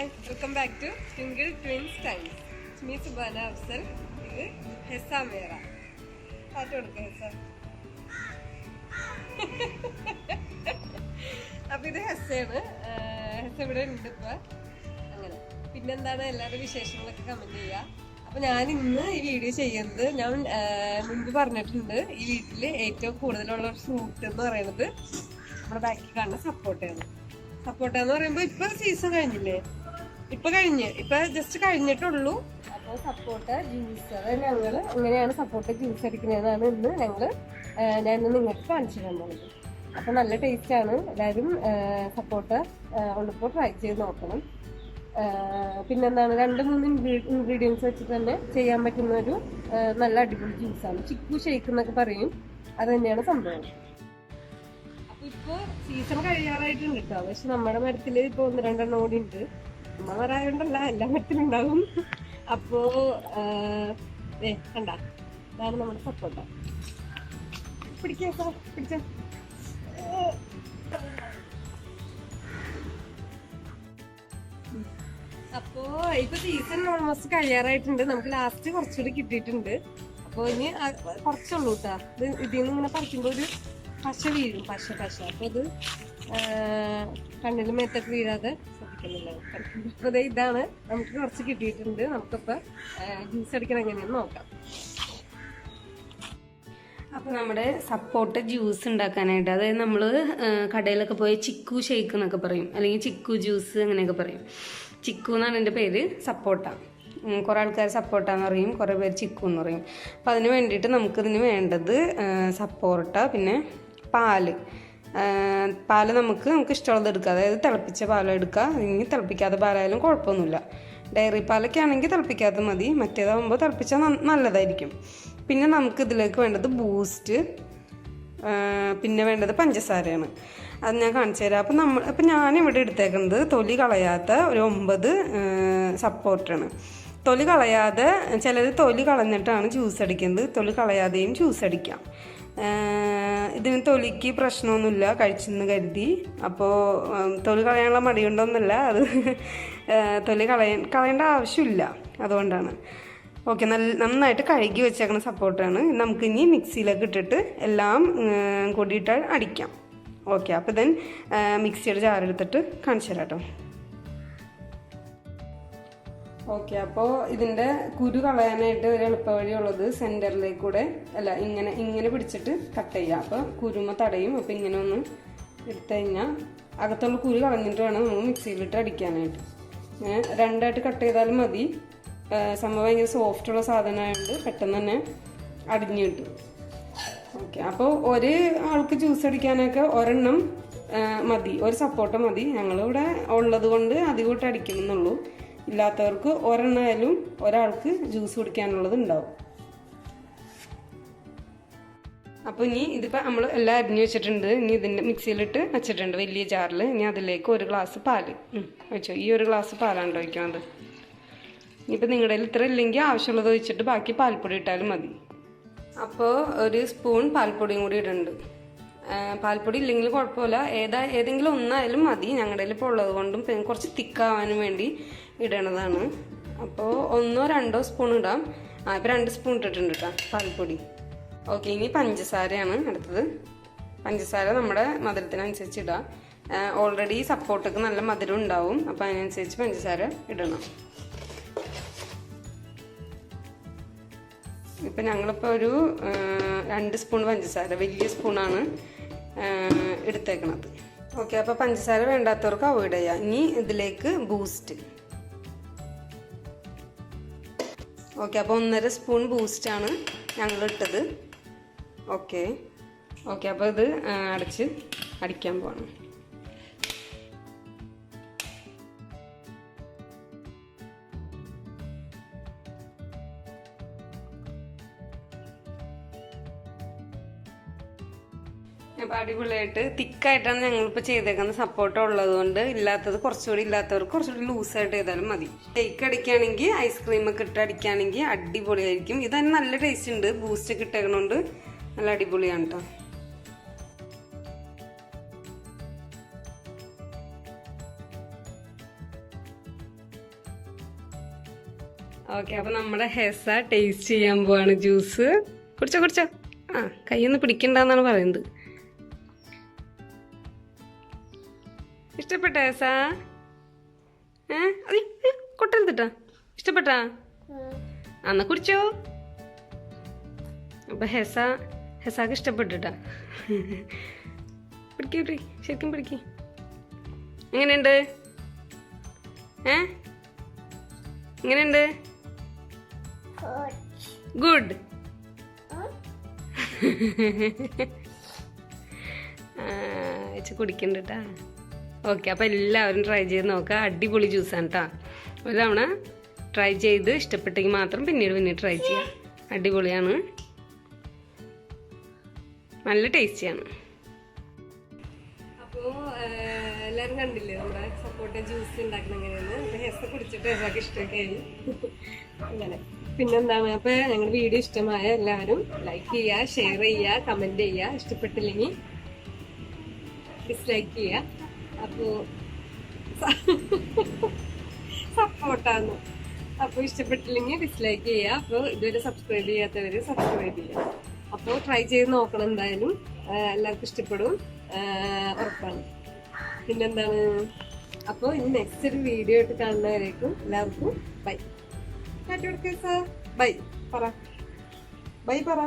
Hi welcome back to Twinkle Twins Times. Me Subana Afzal. ഇത് ഹെസ മേറ. പാട്ട് കൊടുക്കുക ഹെസ. അപ്പൊ ഇത് ഹെസയാണ്. ഹെസ ഇവിടെ ഉണ്ട് ഇപ്പൊ. അങ്ങനെ പിന്നെന്താണ് എല്ലാവരുടെ വിശേഷങ്ങളൊക്കെ കമന്റ് ചെയ്യുക. അപ്പൊ ഞാൻ ഇന്ന് ഈ വീഡിയോ ചെയ്യുന്നത്, ഞാൻ മുൻപ് പറഞ്ഞിട്ടുണ്ട്, ഈ വീട്ടില് ഏറ്റവും കൂടുതലുള്ള ഒരു ഫ്രൂട്ട് എന്ന് പറയുന്നത് നമ്മുടെ ബാക്കിൽ കാണുന്ന സപ്പോട്ടയാണ്. സപ്പോട്ട എന്ന് പറയുമ്പോൾ ഇപ്പൊ സീസൺ കഴിഞ്ഞില്ലേ, ഇപ്പൊ ജസ്റ്റ് കഴിഞ്ഞിട്ടുള്ളൂ. അപ്പോൾ സപ്പോട്ട ജ്യൂസ്, അതായത് ഞങ്ങള് എങ്ങനെയാണ് സപ്പോട്ട ജ്യൂസ് അടിക്കുന്നതെന്നാണ് ഇന്ന് ഞാൻ നിങ്ങൾക്ക് കാണിച്ചു തന്നത്. അപ്പൊ നല്ല ടേസ്റ്റ് ആണ്. എല്ലാവരും സപ്പോട്ട ഉള്ളപ്പോൾ ട്രൈ ചെയ്ത് നോക്കണം. പിന്നെന്താണ്, 2-3 ഇൻഗ്രീഡിയൻസ് വെച്ചിട്ട് തന്നെ ചെയ്യാൻ പറ്റുന്ന ഒരു നല്ല അടിപൊളി ജ്യൂസാണ്. ചിക്കു ഷേക്ക് എന്നൊക്കെ പറയും. അത് തന്നെയാണ് സംഭവം. ഇപ്പൊ സീസൺ കഴിയാറായിട്ടുണ്ട് കേട്ടോ. പക്ഷെ നമ്മുടെ മരത്തില് ഇപ്പൊ 1-2 കൂടി ഉണ്ട്. നമ്മ മരമായോണ്ടല്ല, എല്ലാ മരത്തിലുണ്ടാവും. അപ്പോ കണ്ട, ഇതാണ് നമ്മുടെ സപ്പോട്ട. പിടിച്ച അപ്പോ ഇപ്പൊ സീസൺ ഓൾമോസ്റ്റ് കഴിയാറായിട്ടുണ്ട്. നമുക്ക് ലാസ്റ്റ് കുറച്ചുകൂടി കിട്ടിയിട്ടുണ്ട്. അപ്പൊ ഇനി കുറച്ചുള്ളൂ കേട്ടാ. ഇതിൽ നിന്ന് ഇങ്ങനെ പറിക്കുമ്പോ ഒരു പശ വീഴും, പശ. അപ്പൊ ഇത് കണ്ണിന് മേത്തൊക്കെ വീഴാതെ ശ്രദ്ധിക്കുന്നില്ല. അപ്പൊ ഇതാണ് നമുക്ക് കുറച്ച് കിട്ടിയിട്ടുണ്ട്. നമുക്കിപ്പോ ജ്യൂസ് അടിക്കണം എങ്ങനെയാന്ന് നോക്കാം. അപ്പോൾ നമ്മുടെ സപ്പോട്ട ജ്യൂസ് ഉണ്ടാക്കാനായിട്ട്, അതായത് നമ്മൾ കടയിലൊക്കെ പോയി ചിക്കു ഷേക്ക് എന്നൊക്കെ പറയും, അല്ലെങ്കിൽ ചിക്കു ജ്യൂസ് അങ്ങനെയൊക്കെ പറയും. ചിക്കു എന്നാണ് എൻ്റെ പേര്, സപ്പോട്ട. കുറേ ആൾക്കാർ സപ്പോട്ട എന്ന് പറയും, കുറേ പേര് ചിക്കു എന്ന് പറയും. അപ്പോൾ അതിന് വേണ്ടിയിട്ട് നമുക്കിതിന് വേണ്ടത് സപ്പോട്ട, പിന്നെ പാല് നമുക്ക് ഇഷ്ടമുള്ളത് എടുക്കുക. അതായത് തിളപ്പിച്ച പാലം എടുക്കുക. ഇനി തിളപ്പിക്കാത്ത പാലായാലും കുഴപ്പമൊന്നുമില്ല. ഡയറി പാലൊക്കെ ആണെങ്കിൽ തിളപ്പിക്കാത്ത മതി. മറ്റേതാകുമ്പോൾ തിളപ്പിച്ചാൽ നല്ലതായിരിക്കും. പിന്നെ നമുക്ക് ഇതിലേക്ക് വേണ്ടത് ബൂസ്റ്റ്, പിന്നെ വേണ്ടത് പഞ്ചസാരയാണ്. അത് ഞാൻ കാണിച്ചു തരാം. അപ്പം ഞാനിവിടെ എടുത്തേക്കുന്നത് തൊലി കളയാത്ത ഒരു 9 സപ്പോർട്ടാണ്. തൊലി കളയാതെ, ചിലർ തൊലി കളഞ്ഞിട്ടാണ് ജ്യൂസ് അടിക്കുന്നത്. തൊലി കളയാതെയും ജ്യൂസ് അടിക്കാം. ഇതിന് തൊലിക്ക് പ്രശ്നമൊന്നുമില്ല, കഴിച്ചെന്ന് കരുതി. അപ്പോൾ തൊലി കളയാനുള്ള മടിയുണ്ടോന്നല്ല, അത് തൊലി കളയേണ്ട ആവശ്യമില്ല, അതുകൊണ്ടാണ്. ഓക്കെ, നന്നായിട്ട് കഴുകി വെച്ചേക്കുന്ന സപ്പോർട്ടാണ്. നമുക്കിനി മിക്സിയിലേക്ക് ഇട്ടിട്ട് എല്ലാം കൂടിയിട്ട് അടിക്കാം. ഓക്കെ, അപ്പോൾ ദെൻ മിക്സിയുടെ ജാറെടുത്തിട്ട് കാണിച്ചു തരാം കേട്ടോ. ഓക്കെ, അപ്പോൾ ഇതിൻ്റെ കുരു കളയാനായിട്ട് ഒരു എളുപ്പ വഴിയുള്ളത് സെൻറ്ററിലേക്ക് കൂടെ അല്ല, ഇങ്ങനെ പിടിച്ചിട്ട് കട്ട് ചെയ്യുക. അപ്പോൾ കുരുമ തടയും. അപ്പോൾ ഇങ്ങനെ ഒന്ന് എടുത്തു കഴിഞ്ഞാൽ അകത്തുള്ള കുരു കളഞ്ഞിട്ട് വേണം നമ്മൾ മിക്സിയിലിട്ട് അടിക്കാനായിട്ട്. ഇങ്ങനെ 2ആയിട്ട് കട്ട് ചെയ്താലും മതി. സംഭവം ഭയങ്കര സോഫ്റ്റുള്ള സാധനമായതുകൊണ്ട് പെട്ടെന്ന് തന്നെ അടിഞ്ഞു കിട്ടും. ഓക്കെ, അപ്പോൾ ഒരു ആൾക്ക് ജ്യൂസ് അടിക്കാനൊക്കെ ഒരെണ്ണം മതി, ഒരു സപ്പോട്ട മതി. ഞങ്ങളിവിടെ ഉള്ളത് കൊണ്ട് അധികമായിട്ട് അടിക്കുന്നുള്ളൂ. ഇല്ലാത്തവർക്ക് ഒരെണ്ണമായാലും ഒരാൾക്ക് ജ്യൂസ് കുടിക്കാനുള്ളത് ഉണ്ടാവും. അപ്പോൾ ഇനി ഇതിപ്പോൾ നമ്മൾ എല്ലാം അരിഞ്ഞു വെച്ചിട്ടുണ്ട്. ഇനി ഇതിൻ്റെ മിക്സിയിലിട്ട് വെച്ചിട്ടുണ്ട് വലിയ ജാറിൽ. ഇനി അതിലേക്ക് 1 ഗ്ലാസ് പാല് വെച്ചോ. ഈ 1 ഗ്ലാസ് പാലാണ് ഒഴിക്കുന്നത്. ഇനിയിപ്പോൾ നിങ്ങളുടെ കയ്യിൽ ഇത്ര ഇല്ലെങ്കിൽ ആവശ്യമുള്ളത് ഒഴിച്ചിട്ട് ബാക്കി പാൽപ്പൊടി ഇട്ടാലും മതി. അപ്പോൾ 1 സ്പൂൺ പാൽപ്പൊടിയും കൂടി ഇടുന്നുണ്ട്. പാൽപ്പൊടി ഇല്ലെങ്കിൽ കുഴപ്പമില്ല, ഏതെങ്കിലും ഒന്നായാലും മതി. ഞങ്ങളുടെ കയ്യിൽ ഇപ്പോൾ ഉള്ളത് കൊണ്ടും പിന്നെ കുറച്ച് തിക്കാവാനും വേണ്ടി ഇടണതാണ്. അപ്പോൾ 1-2 സ്പൂൺ ഇടാം. ഇപ്പോൾ 2 സ്പൂൺ ഇട്ടിട്ടുണ്ട് കേട്ടോ പാൽപ്പൊടി. ഓക്കെ, ഇനി പഞ്ചസാരയാണ് അടുത്തത്. പഞ്ചസാര നമ്മുടെ മധുരത്തിനനുസരിച്ച് ഇടാം. ഓൾറെഡി സപ്പോർട്ടൊക്കെ നല്ല മധുരം ഉണ്ടാവും. അപ്പോൾ അതിനനുസരിച്ച് പഞ്ചസാര ഇടണം. ഇപ്പം ഞങ്ങളിപ്പോൾ ഒരു 2 സ്പൂൺ പഞ്ചസാര, വലിയ സ്പൂണാണ് എടുത്തേക്കണത്. ഓക്കെ, അപ്പോൾ പഞ്ചസാര വേണ്ടാത്തവർക്ക് അവോയ്ഡ് ചെയ്യാം. ഇനി ഇതിലേക്ക് ബൂസ്റ്റ്. ഓക്കെ, അപ്പോൾ 1.5 സ്പൂൺ ബൂസ്റ്റാണ് ഞങ്ങൾ ഇട്ടത്. ഓക്കെ, അപ്പോൾ ഇത് അടച്ച് അടിക്കാൻ പോകണം. അപ്പോൾ അടിപൊളിയായിട്ട് തിക്കായിട്ടാണ് ഞങ്ങളിപ്പോൾ ചെയ്തേക്കുന്നത്. സപ്പോർട്ട് ഉള്ളത് കൊണ്ട്, കുറച്ചുകൂടി ഇല്ലാത്തവർക്ക് കുറച്ചുകൂടി ലൂസായിട്ട് ചെയ്താലും മതി. ഷേക്ക് അടിക്കുകയാണെങ്കിൽ, ഐസ്ക്രീമൊക്കെ ഇട്ട് അടിക്കുകയാണെങ്കിൽ അടിപൊളിയായിരിക്കും. ഇത് തന്നെ നല്ല ടേസ്റ്റ് ഉണ്ട്. ബൂസ്റ്റൊക്കെ ഇട്ടേക്കണോണ്ട് നല്ല അടിപൊളിയാണ് കേട്ടോ. ഓക്കെ, അപ്പൊ നമ്മുടെ ഹെസ ടേസ്റ്റ് ചെയ്യാൻ പോവാണ് ജ്യൂസ്. കുടിച്ചോ കുടിച്ചോ. ആ, കൈയൊന്നും പിടിക്കണ്ടെന്നാണ് പറയുന്നത്. ഇഷ്ടപ്പെട്ട ഹെസ? കൊട്ടരുത്തിട്ടാ. ഇഷ്ടപ്പെട്ടാ? എന്നാ കുടിച്ചോ. അപ്പൊ ഹെസാക്ക് ഇഷ്ടപ്പെട്ടിട്ടാ. പിടിക്കേ, ശരിക്കും പിടിക്കേ. എങ്ങനെയുണ്ട്? എങ്ങനെയുണ്ട്? ഗുഡ്. കുടിക്കണ്ട കേട്ടാ. ഓക്കെ, അപ്പം എല്ലാവരും ട്രൈ ചെയ്ത് നോക്കുക. അടിപൊളി ജ്യൂസാണ് കേട്ടോ. ഒരു തവണ ട്രൈ ചെയ്ത് ഇഷ്ടപ്പെട്ടെങ്കിൽ മാത്രം പിന്നീട് ട്രൈ ചെയ്യാം. അടിപൊളിയാണ്, നല്ല ടേസ്റ്റിയാണ്. അപ്പോൾ എല്ലാവരും കണ്ടില്ലേ നമ്മുടെ സപ്പോർട്ട ജ്യൂസ് ഉണ്ടാക്കുന്ന എങ്ങനെയാണ്. അപ്പോൾ ഹെസ കുടിച്ചിട്ട് ഹെസക്ക് ഇഷ്ടമൊക്കെ ആയി. അങ്ങനെ പിന്നെന്താണ്, അപ്പോൾ ഞങ്ങളുടെ വീഡിയോ ഇഷ്ടമായ എല്ലാവരും ലൈക്ക് ചെയ്യുക, ഷെയർ ചെയ്യുക, കമൻറ്റ് ചെയ്യുക. ഇഷ്ടപ്പെട്ടില്ലെങ്കിൽ ഡിസ്ലൈക്ക് ചെയ്യുക. അപ്പോൾ സപ്പോർട്ടാണ്. അപ്പോൾ ഇഷ്ടപ്പെട്ടില്ലെങ്കിൽ ഡിസ്ലൈക്ക് ചെയ്യുക. അപ്പോൾ ഇതുവരെ സബ്സ്ക്രൈബ് ചെയ്യാത്തവർ സബ്സ്ക്രൈബ് ചെയ്യുക. അപ്പോൾ ട്രൈ ചെയ്ത് നോക്കണം, എന്തായാലും എല്ലാവർക്കും ഇഷ്ടപ്പെടും, ഉറപ്പാണ്. പിന്നെന്താണ്, അപ്പോൾ ഇനി നെക്സ്റ്റ് ഒരു വീഡിയോ ആയിട്ട് കാണുന്നവരേക്കും എല്ലാവർക്കും ബൈ. ബൈ പറ. ബൈ പറ.